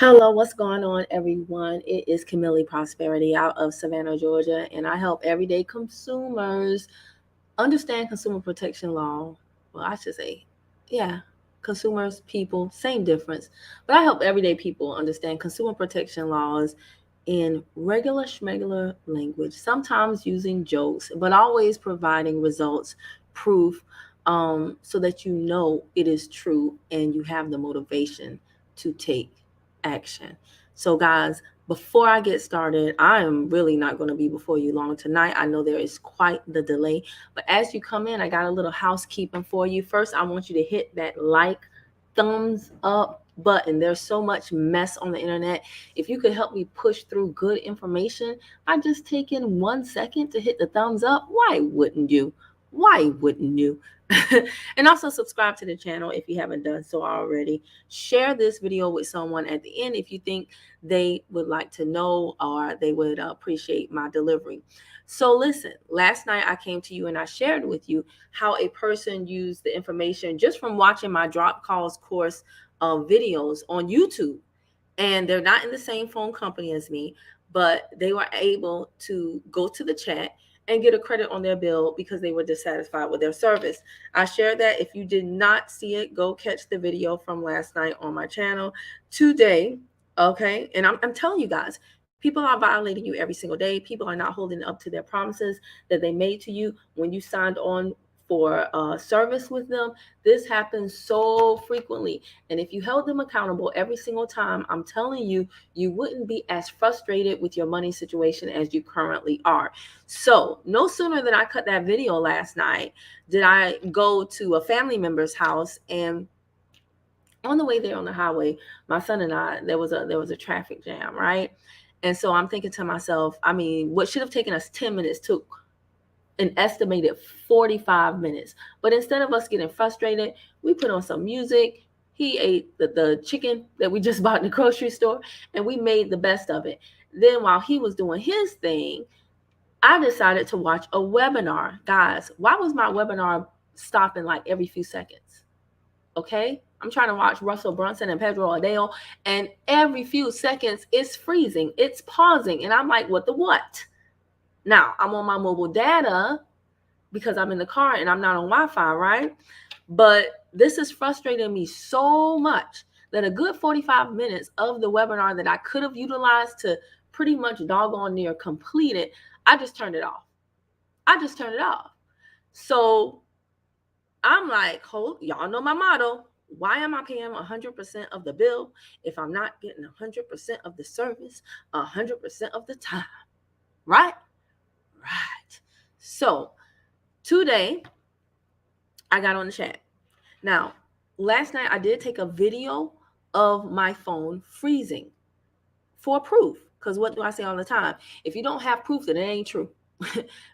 Hello, what's going on, everyone? It is Camille Prosperity out of Savannah, Georgia, and I help everyday consumers understand consumer protection law. Well, I should say, yeah, consumers, people, same difference. But I help everyday people understand consumer protection laws in regular schmegular language, sometimes using jokes, but always providing results, proof, so that you know it is true and you have the motivation to take action. So, guys, before I get started, I am really not going to be before you long tonight. I know there is quite the delay, but as you come in, I got a little housekeeping for you. First, I want you to hit that like, thumbs up button. There's so much mess on the internet. If you could help me push through good information by just taking 1 second to hit the thumbs up, why wouldn't you? Why wouldn't you? And also subscribe to the channel if you haven't done so already. Share this video with someone at the end if you think they would like to know or they would appreciate my delivery. So listen, last night I came to you and I shared with you how a person used the information just from watching my drop calls course videos on YouTube. And they're not in the same phone company as me, but they were able to go to the chat and get a credit on their bill because they were dissatisfied with their service. I shared that. If you did not see it, go catch the video from last night on my channel today. Okay. And I'm telling you guys, people are violating you every single day. People are not holding up to their promises that they made to you when you signed on for service with them. This happens so frequently. And if you held them accountable every single time, I'm telling you, you wouldn't be as frustrated with your money situation as you currently are. So no sooner than I cut that video last night, did I go to a family member's house, and on the way there on the highway, my son and I, there was a traffic jam, right? And so I'm thinking to myself, I mean, what should have taken us 10 minutes took an estimated 45 minutes. But instead of us getting frustrated, we put on some music. He ate the chicken that we just bought in the grocery store, and we made the best of it. Then while he was doing his thing, I decided to watch a webinar. Guys, why was my webinar stopping like every few seconds? Okay? I'm trying to watch Russell Brunson and Pedro Adele, and every few seconds it's freezing, it's pausing, and I'm like, what the what? Now, I'm on my mobile data because I'm in the car and I'm not on Wi-Fi, right? But this is frustrating me so much that a good 45 minutes of the webinar that I could have utilized to pretty much doggone near complete it, I just turned it off. I just turned it off. So I'm like, y'all know my motto. Why am I paying 100% of the bill if I'm not getting 100% of the service 100% of the time? Right? Right. So today, I got on the chat. Now, last night I did take a video of my phone freezing for proof. Because what do I say all the time? If you don't have proof, then it ain't true.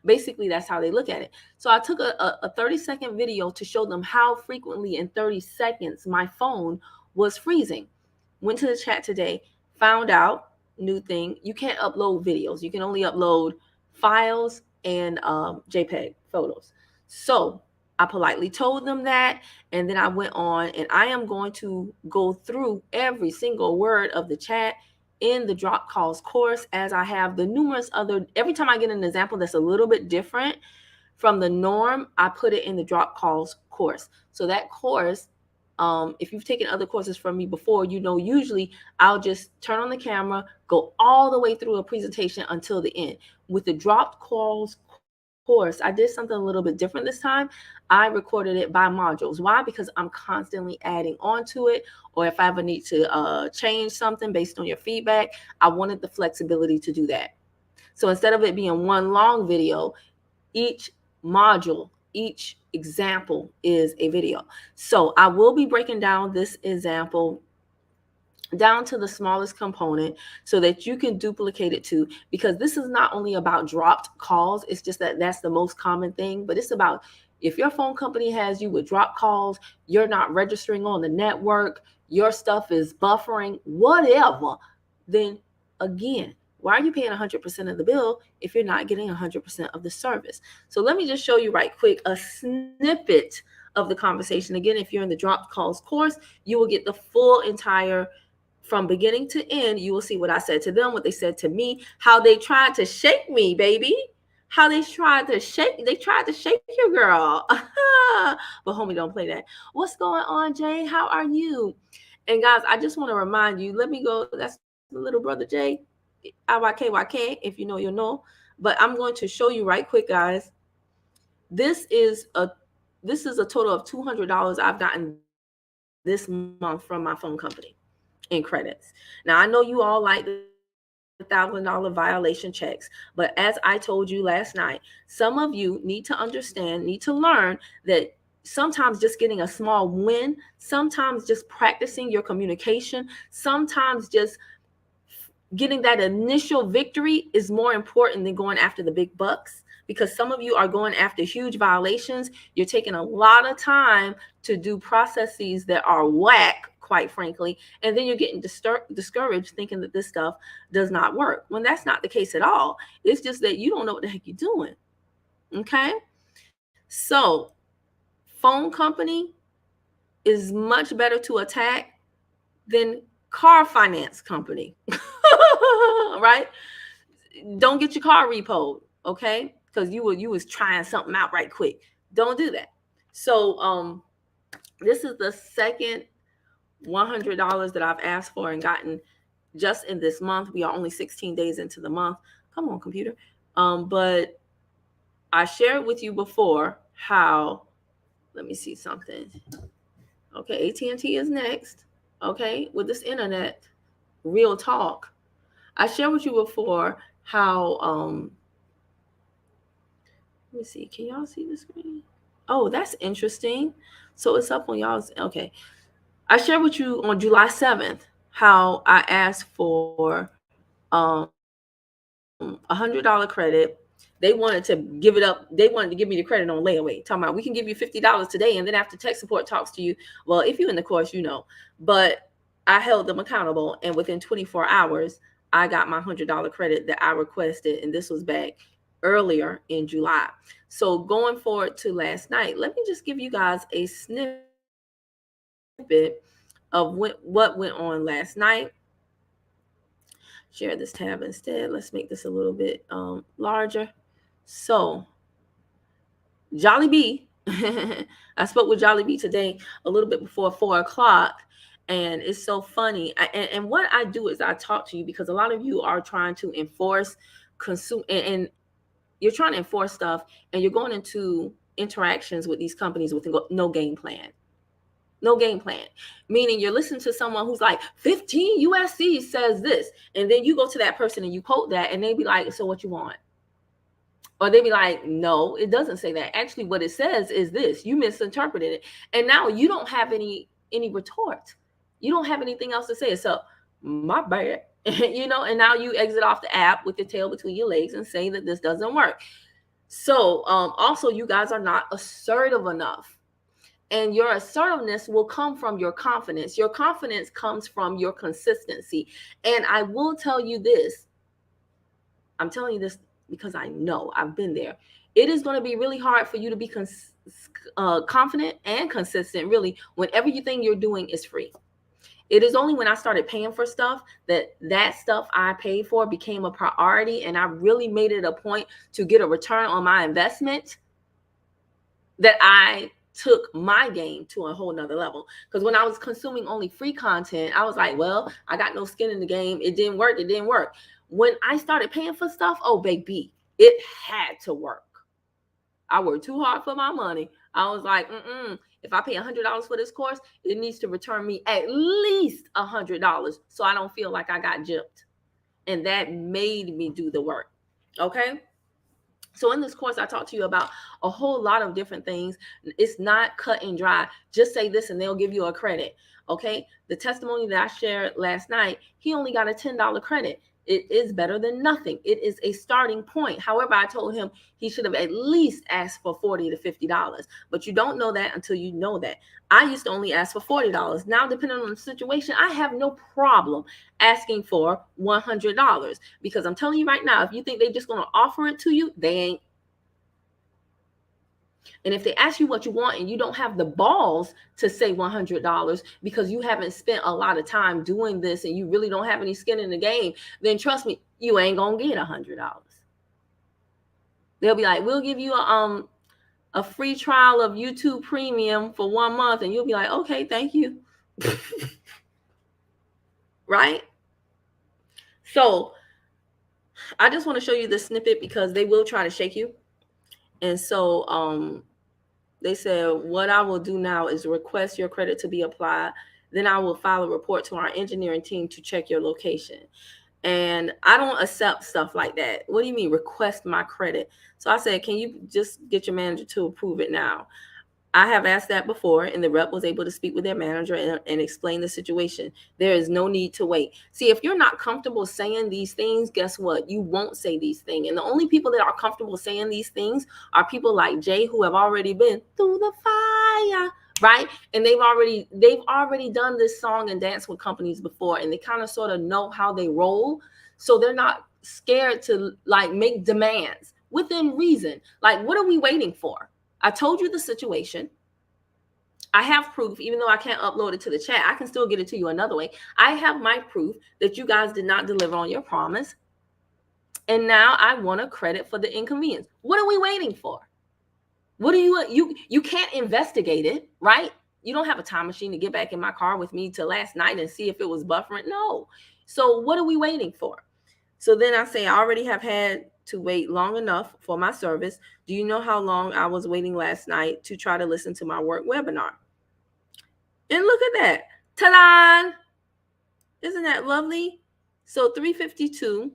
Basically, that's how they look at it. So I took a 30-second video to show them how frequently in 30 seconds my phone was freezing. Went to the chat today, found out, new thing, you can't upload videos. You can only upload files and JPEG photos. So I politely told them that, and then I went on, and I am going to go through every single word of the chat in the drop calls course, as I have the numerous other. Every time I get an example that's a little bit different from the norm, I put it in the drop calls course. So that course, if you've taken other courses from me before, you know usually I'll just turn on the camera, go all the way through a presentation until the end. With the drop calls course, I did something a little bit different this time. I recorded it by modules. Why? Because I'm constantly adding on to it, or if I ever need to change something based on your feedback, I wanted the flexibility to do that. So instead of it being one long video, each module, each example is a video. So I will be breaking down this example down to the smallest component so that you can duplicate it too, because this is not only about dropped calls. It's just that that's the most common thing, but it's about if your phone company has you with drop calls, you're not registering on the network, your stuff is buffering, whatever, then again, why are you paying 100% of the bill if you're not getting 100% of the service? So let me just show you right quick a snippet of the conversation. Again, if you're in the drop calls course, you will get the full entire from beginning to end, you will see what I said to them, what they said to me, how they tried to shake me, baby. How they tried to shake your girl. But homie, don't play that. What's going on, Jay? How are you? And guys, I just want to remind you, let me go. That's the little brother Jay. IYKYK. If you know, you'll know. But I'm going to show you right quick, guys. This is a total of $200 I've gotten this month from my phone company in credits. Now I know you all like the $1,000 violation checks, but as I told you last night, some of you need to understand, need to learn that sometimes just getting a small win, sometimes just practicing your communication, sometimes just getting that initial victory is more important than going after the big bucks, because some of you are going after huge violations. You're taking a lot of time to do processes that are whack, quite frankly, and then you're getting discouraged thinking that this stuff does not work, when that's not the case at all. It's just that you don't know what the heck you're doing. Okay, so phone company is much better to attack than car finance company. Right? Don't get your car repoed, okay? Because you was trying something out right quick. Don't do that. So this is the second $100 that I've asked for and gotten just in this month. We are only 16 days into the month. Come on, computer. But I shared with you before how, let me see something. Okay, AT&T is next. Okay, with this internet, real talk. I shared with you before how let me see, can y'all see the screen? Oh, that's interesting. So it's up on y'all's. Okay, I shared with you on July 7th how I asked for $100 credit. They wanted to give it up. They wanted to give me the credit on layaway. Talking about, we can give you $50 today, and then after tech support talks to you, well, if you're in the course, you know. But I held them accountable, and within 24 hours, I got my $100 credit that I requested, and this was back earlier in July. So going forward to last night, let me just give you guys a snippet of what went on last night. Share this tab instead. Let's make this a little bit larger. So Jolly B, I spoke with Jolly B today a little bit before 4 o'clock. And it's so funny. And what I do is I talk to you because a lot of you are trying to enforce and you're trying to enforce stuff, and you're going into interactions with these companies with no game plan. No game plan. Meaning you're listening to someone who's like, 15 USC says this. And then you go to that person and you quote that, and they be like, so what you want? Or they be like, no, it doesn't say that. Actually, what it says is this. You misinterpreted it. And now you don't have any retort. You don't have anything else to say. So, my bad. And now you exit off the app with your tail between your legs and say that this doesn't work. So, also, you guys are not assertive enough. And your assertiveness will come from your confidence. Your confidence comes from your consistency. And I will tell you this. I'm telling you this because I know I've been there. It is going to be really hard for you to be confident and consistent, really, when everything you're doing is free. It is only when I started paying for stuff that stuff I paid for became a priority, and I really made it a point to get a return on my investment that I took my game to a whole nother level. Because when I was consuming only free content, I was like, well, I got no skin in the game. It didn't work. When I started paying for stuff, oh, baby, it had to work. I worked too hard for my money. I was like, if I pay $100 for this course, it needs to return me at least $100 so I don't feel like I got gypped. And that made me do the work. Okay? So in this course, I talked to you about a whole lot of different things. It's not cut and dry. Just say this and they'll give you a credit. Okay? The testimony that I shared last night, he only got a $10 credit. It is better than nothing. It is a starting point. However, I told him he should have at least asked for $40 to $50. But you don't know that until you know that. I used to only ask for $40. Now, depending on the situation, I have no problem asking for $100. Because I'm telling you right now, if you think they're just going to offer it to you, they ain't. And if they ask you what you want and you don't have the balls to say $100 because you haven't spent a lot of time doing this and you really don't have any skin in the game, then trust me, you ain't gonna get $100. They'll be like, we'll give you a free trial of YouTube Premium for 1 month, and you'll be like, okay, thank you. Right? So I just want to show you this snippet because they will try to shake you. And so they said, what I will do now is request your credit to be applied. Then I will file a report to our engineering team to check your location. And I don't accept stuff like that. What do you mean request my credit? So I said, can you just get your manager to approve it now? I have asked that before, and the rep was able to speak with their manager and explain the situation. There is no need to wait. See, if you're not comfortable saying these things, guess what? You won't say these things. And the only people that are comfortable saying these things are people like Jay, who have already been through the fire, right? And they've already done this song and dance with companies before, and they kind of sort of know how they roll. So they're not scared to like make demands within reason. Like, what are we waiting for? I told you the situation. I have proof, even though I can't upload it to the chat, I can still get it to you another way. I have my proof that you guys did not deliver on your promise. And now I want a credit for the inconvenience. What are we waiting for? What do you can't investigate it, right? You don't have a time machine to get back in my car with me to last night and see if it was buffering. No. So what are we waiting for? So then I say, I already have had to wait long enough for my service. Do you know how long I was waiting last night to try to listen to my work webinar? And look at that. Ta-da! Isn't that lovely? So 352,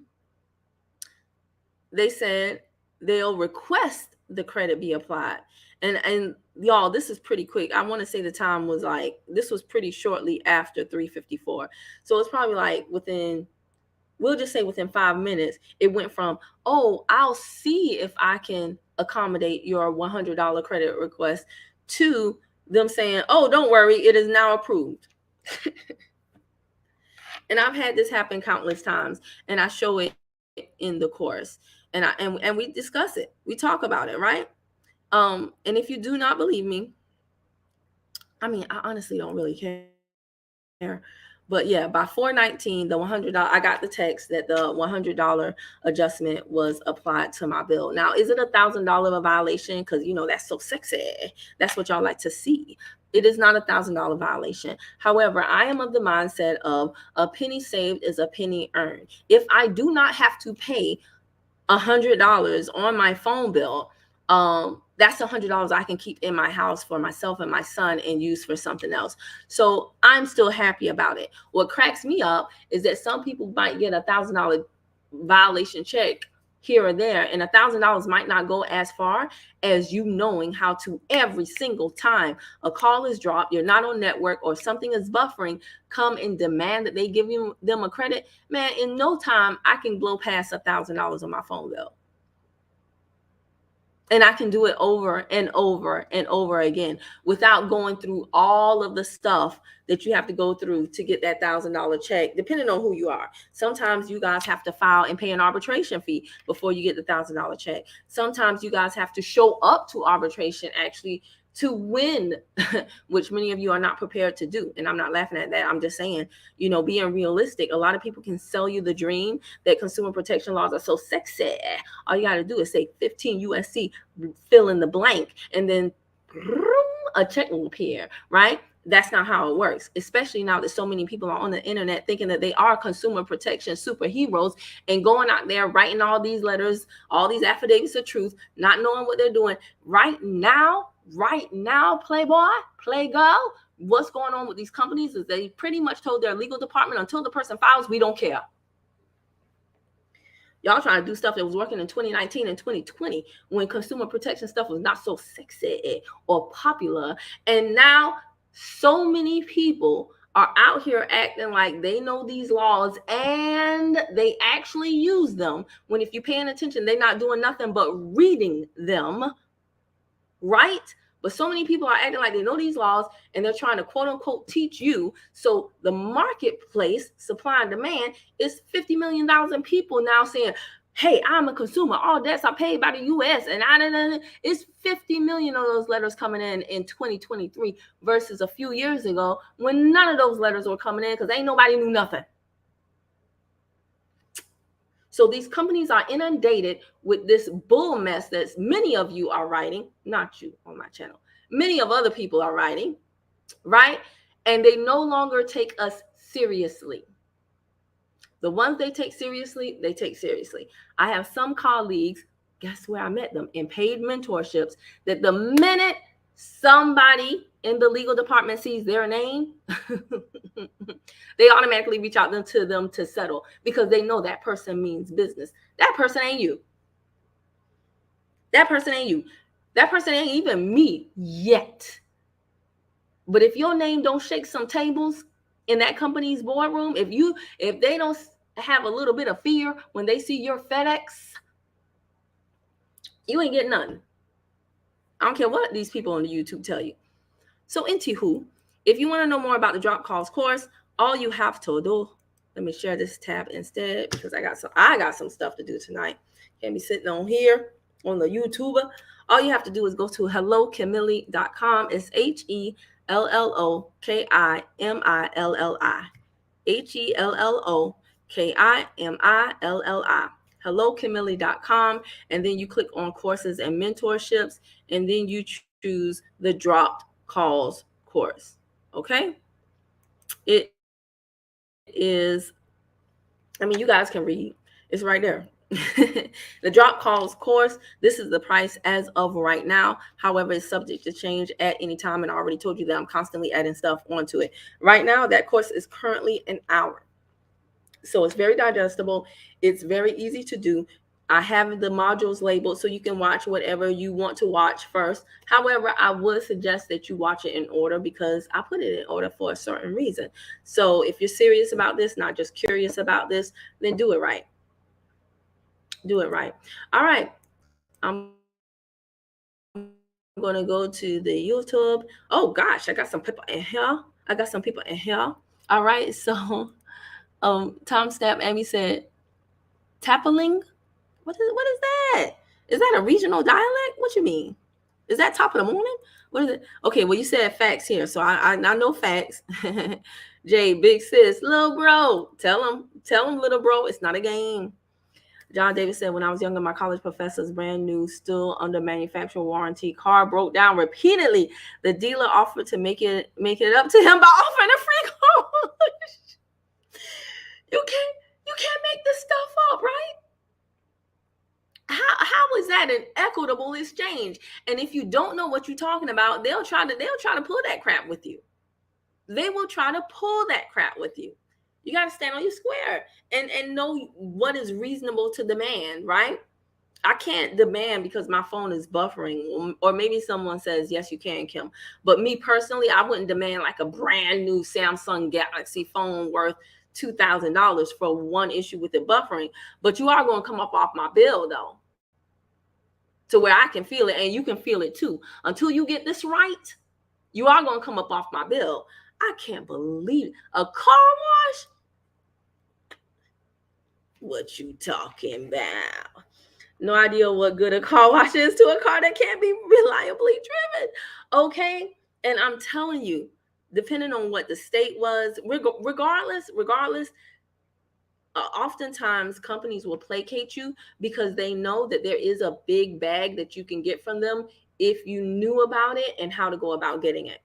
they said they'll request the credit be applied. And y'all, this is pretty quick. I want to say the time was like, this was pretty shortly after 354. So it's probably like we'll just say within 5 minutes, it went from, oh, I'll see if I can accommodate your $100 credit request, to them saying, oh, don't worry, it is now approved. And I've had this happen countless times, and I show it in the course, and we discuss it. We talk about it, right? And if you do not believe me, I mean, I honestly don't really care. But yeah, by 4/19, the $100, I got the text that the $100 adjustment was applied to my bill. Now, is it $1,000 a violation? Because, you know, that's so sexy. That's what y'all like to see. It is not $1,000 violation. However, I am of the mindset of a penny saved is a penny earned. If I do not have to pay $100 on my phone bill, that's $100 I can keep in my house for myself and my son and use for something else. So I'm still happy about it. What cracks me up is that some people might get $1,000 violation check here or there, and $1,000 might not go as far as you knowing how to every single time a call is dropped, you're not on network, or something is buffering, come and demand that they give them a credit. Man, in no time I can blow past $1,000 on my phone bill. And I can do it over and over and over again without going through all of the stuff that you have to go through to get that $1,000 check, depending on who you are. Sometimes you guys have to file and pay an arbitration fee before you get the $1,000 check. Sometimes you guys have to show up to arbitration actually to win, which many of you are not prepared to do. And I'm not laughing at that. I'm just saying, you know, being realistic. A lot of people can sell you the dream that consumer protection laws are so sexy. All you got to do is say 15 USC, fill in the blank, and then a check will appear, right? That's not how it works, especially now that so many people are on the internet thinking that they are consumer protection superheroes and going out there writing all these letters, all these affidavits of truth, not knowing what they're doing. Right now, Playboy, Playgirl, what's going on with these companies is they pretty much told their legal department, until the person files, we don't care. Y'all trying to do stuff that was working in 2019 and 2020 when consumer protection stuff was not so sexy or popular. And now so many people are out here acting like they know these laws and they actually use them, when if you're paying attention, they're not doing nothing but reading them, right? But so many people are acting like they know these laws and they're trying to quote unquote teach you. So the marketplace, supply and demand, is 50 million people now saying, Hey, I'm a consumer. All debts are paid by the U.S. And it's 50 million of those letters coming in 2023 versus a few years ago when none of those letters were coming in because ain't nobody knew nothing. So these companies are inundated with this bull mess that many of you are writing, not you on my channel. Many of other people are writing, right? And they no longer take us seriously. The ones they take seriously, they take seriously. I have some colleagues, guess where I met them? In paid mentorships, that the minute somebody in the legal department sees their name, they automatically reach out to them to settle because they know that person means business. That person ain't you. That person ain't you. That person ain't even me yet. But if your name don't shake some tables in that company's boardroom, if they don't have a little bit of fear when they see your FedEx, you ain't getting nothing. I don't care what these people on the YouTube tell you. So anywho, if you want to know more about the Drop Calls course, all you have to do, let me share this tab instead because I got some stuff to do tonight. Can't be sitting on here on the YouTuber. All you have to do is go to hellokimilli.com. It's HELLOKIMILLI. HELLOKIMILLI. hellokimilli.com, and then you click on courses and mentorships, and then you choose the Dropped Calls course. Okay, it is, I mean, you guys can read, it's right there. The Drop Calls course, this is the price as of right now. However, it's subject to change at any time, and I already told you that I'm constantly adding stuff onto it. Right now, that course is currently an hour. So it's very digestible. It's very easy to do. I have the modules labeled so you can watch whatever you want to watch first. However, I would suggest that you watch it in order because I put it in order for a certain reason. So if you're serious about this, not just curious about this, then do it right. Do it right. All right. I'm going to go to the YouTube. Oh, gosh, I got some people in here. All right. So Tom Snap Amy said, Tappling? What is that? Is that a regional dialect? What you mean? Is that top of the morning? What is it? Okay, well, you said facts here, so I know facts. Jay, big sis, little bro, tell him, little bro, it's not a game. John Davis said, when I was younger, my college professor's brand new, still under manufacturer warranty car broke down repeatedly. The dealer offered to make it up to him by offering a free car. You can't make this stuff up, right? How is that an equitable exchange? And if you don't know what you're talking about, they'll try to pull that crap with you. They will try to pull that crap with you. You got to stand on your square and know what is reasonable to demand, right? I can't demand because my phone is buffering, or maybe someone says, yes, you can, Kim. But me personally, I wouldn't demand like a brand new Samsung Galaxy phone worth $2,000 for one issue with it buffering. But you are going to come up off my bill, though, to where I can feel it and you can feel it too. Until you get this right, you are going to come up off my bill. I can't believe it. A car wash? What you talking about? No idea what good a car wash is to a car that can't be reliably driven. Okay? And I'm telling you, depending on what the state was, regardless, oftentimes companies will placate you because they know that there is a big bag that you can get from them if you knew about it and how to go about getting it.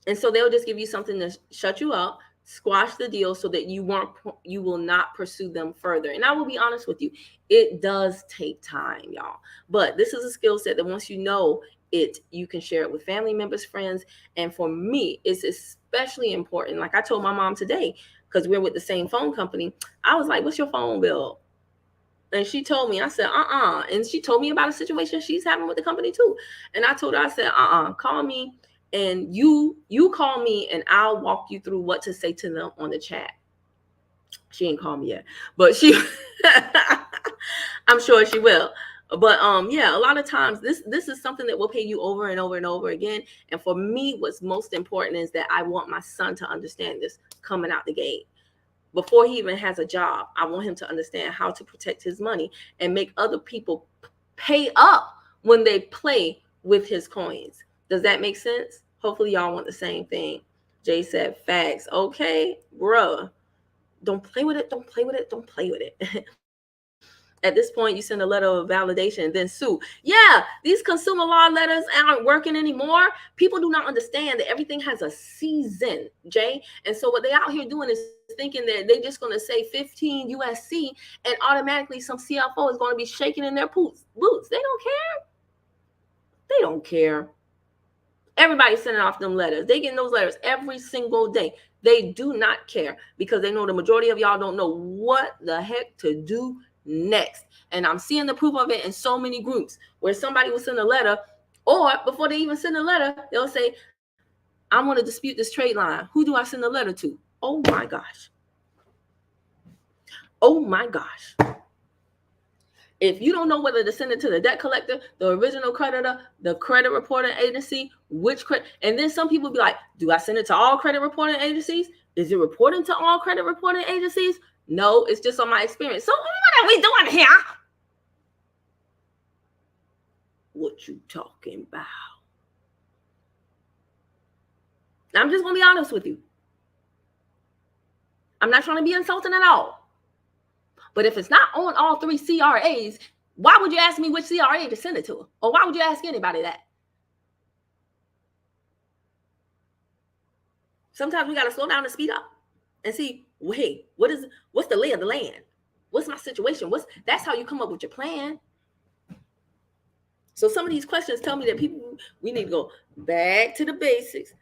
And so they'll just give you something to shut you up, squash the deal so that you will not pursue them further. And I will be honest with you, it does take time, y'all. But this is a skill set that once you know it, you can share it with family members, friends. And for me, it's especially important. Like I told my mom today, because we're with the same phone company, I was like, what's your phone bill? And she told me, I said, And she told me about a situation she's having with the company too. And I told her, I said, call me. And you call me and I'll walk you through what to say to them on the chat. She ain't called me yet, but I'm sure she will. But yeah, a lot of times this is something that will pay you over and over and over again. And for me, what's most important is that I want my son to understand this coming out the gate. before he even has a job. I want him to understand how to protect his money and make other people pay up when they play with his coins. Does that make sense? Hopefully y'all want the same thing. Jay said facts. Okay, bruh. Don't play with it. Don't play with it. Don't play with it. At this point, you send a letter of validation, then sue. Yeah, these consumer law letters aren't working anymore. People do not understand that everything has a season, Jay. And so what they out here doing is thinking that they're just going to say 15 USC and automatically some CFO is going to be shaking in their boots. They don't care. They don't care. Everybody's sending off them letters. They getting those letters every single day. They do not care because they know the majority of y'all don't know what the heck to do next. And I'm seeing the proof of it in so many groups where somebody will send a letter, or before they even send a letter, they'll say, I want to dispute this trade line. Who do I send the letter to? Oh my gosh. Oh my gosh. If you don't know whether to send it to the debt collector, the original creditor, the credit reporting agency, which credit, and then some people be like, do I send it to all credit reporting agencies? Is it reporting to all credit reporting agencies? No, it's just on my experience. So what are we doing here? What you talking about? I'm just going to be honest with you. I'm not trying to be insulting at all. But if it's not on all 3 CRAs, why would you ask me which CRA to send it to? Or why would you ask anybody that? Sometimes we got to slow down and speed up and see, hey, what's the lay of the land? What's my situation? That's how you come up with your plan. So some of these questions tell me that we need to go back to the basics,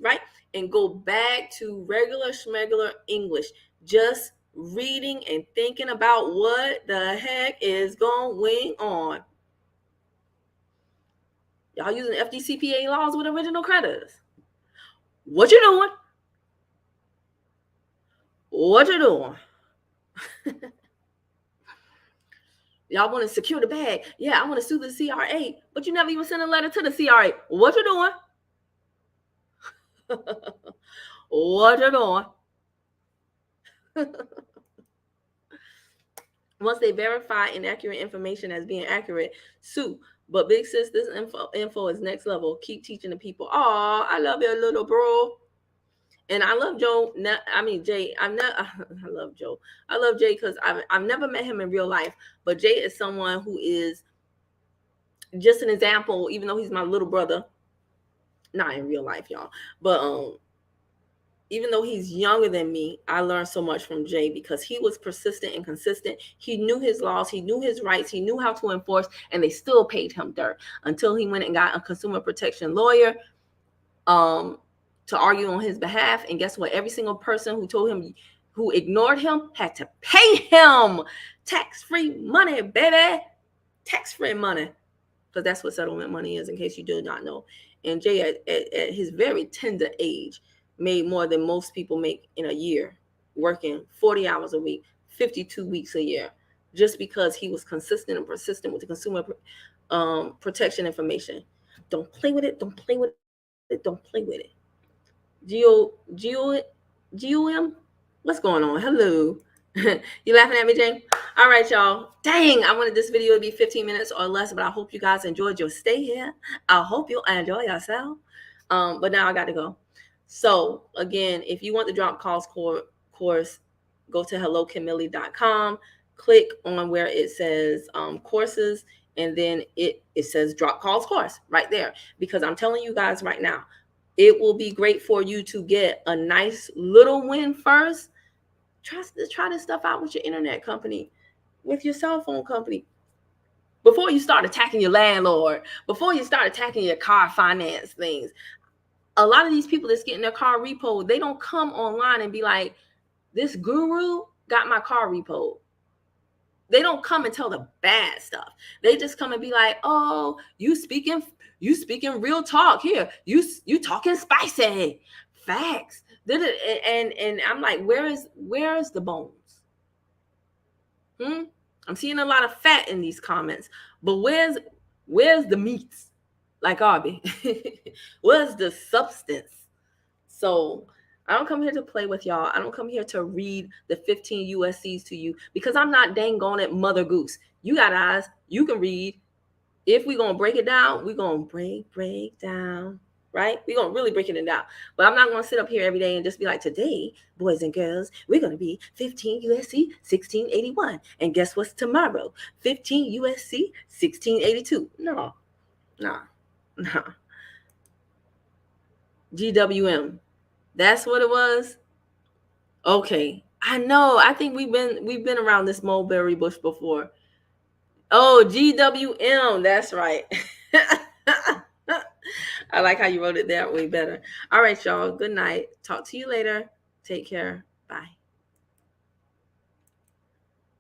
right? And go back to regular schmegular English. Just reading and thinking about what the heck is going on. Y'all using FDCPA laws with original creditors. What you doing? What you doing? Y'all want to secure the bag. Yeah, I want to sue the CRA, but you never even sent a letter to the CRA. What you doing? What you doing? Once they verify inaccurate information as being accurate, sue. But big sis, this info is next level. Keep teaching the people. Oh, I love you, little bro. And I love Joe. Jay. I love Joe. I love Jay because I've never met him in real life. But Jay is someone who is just an example, even though he's my little brother. Not in real life, y'all. But even though he's younger than me, I learned so much from Jay because he was persistent and consistent. He knew his laws, he knew his rights, he knew how to enforce, and they still paid him dirt until he went and got a consumer protection lawyer to argue on his behalf. And guess what? Every single person who ignored him had to pay him tax-free money, baby. Tax-free money. Because that's what settlement money is, in case you do not know. And Jay, at his very tender age, made more than most people make in a year, working 40 hours a week, 52 weeks a year, just because he was consistent and persistent with the consumer protection information. Don't play with it. Don't play with it. Don't play with it. GOM? What's going on? Hello. You laughing at me, Jane? All right, y'all. Dang, I wanted this video to be 15 minutes or less, but I hope you guys enjoyed your stay here. I hope you enjoy yourself. But now I got to go. So again, if you want the drop calls course, go to hellokimilly.com, click on where it says courses, and then it says drop calls course right there. Because I'm telling you guys right now, it will be great for you to get a nice little win first. Try this stuff out with your internet company, with your cell phone company, before you start attacking your landlord, before you start attacking your car finance things. A lot of these people that's getting their car repoed, they don't come online and be like, this guru got my car repoed. They don't come and tell the bad stuff. They just come and be like, oh, you speaking real talk here. You talking spicy. Facts. And I'm like, where is the bones? I'm seeing a lot of fat in these comments, but where's the meats? Like Arby, what's the substance? So I don't come here to play with y'all. I don't come here to read the 15 USCs to you because I'm not dang on it, Mother Goose. You got eyes. You can read. If we're going to break it down, we're going to break down, right? We're going to really break it down. But I'm not going to sit up here every day and just be like, today, boys and girls, we're going to be 15 USC 1681. And guess what's tomorrow? 15 USC 1682. No. GWM. That's what it was. Okay. I know. I think we've been around this mulberry bush before. Oh, GWM. That's right. I like how you wrote it that way better. All right, y'all. Good night. Talk to you later. Take care. Bye.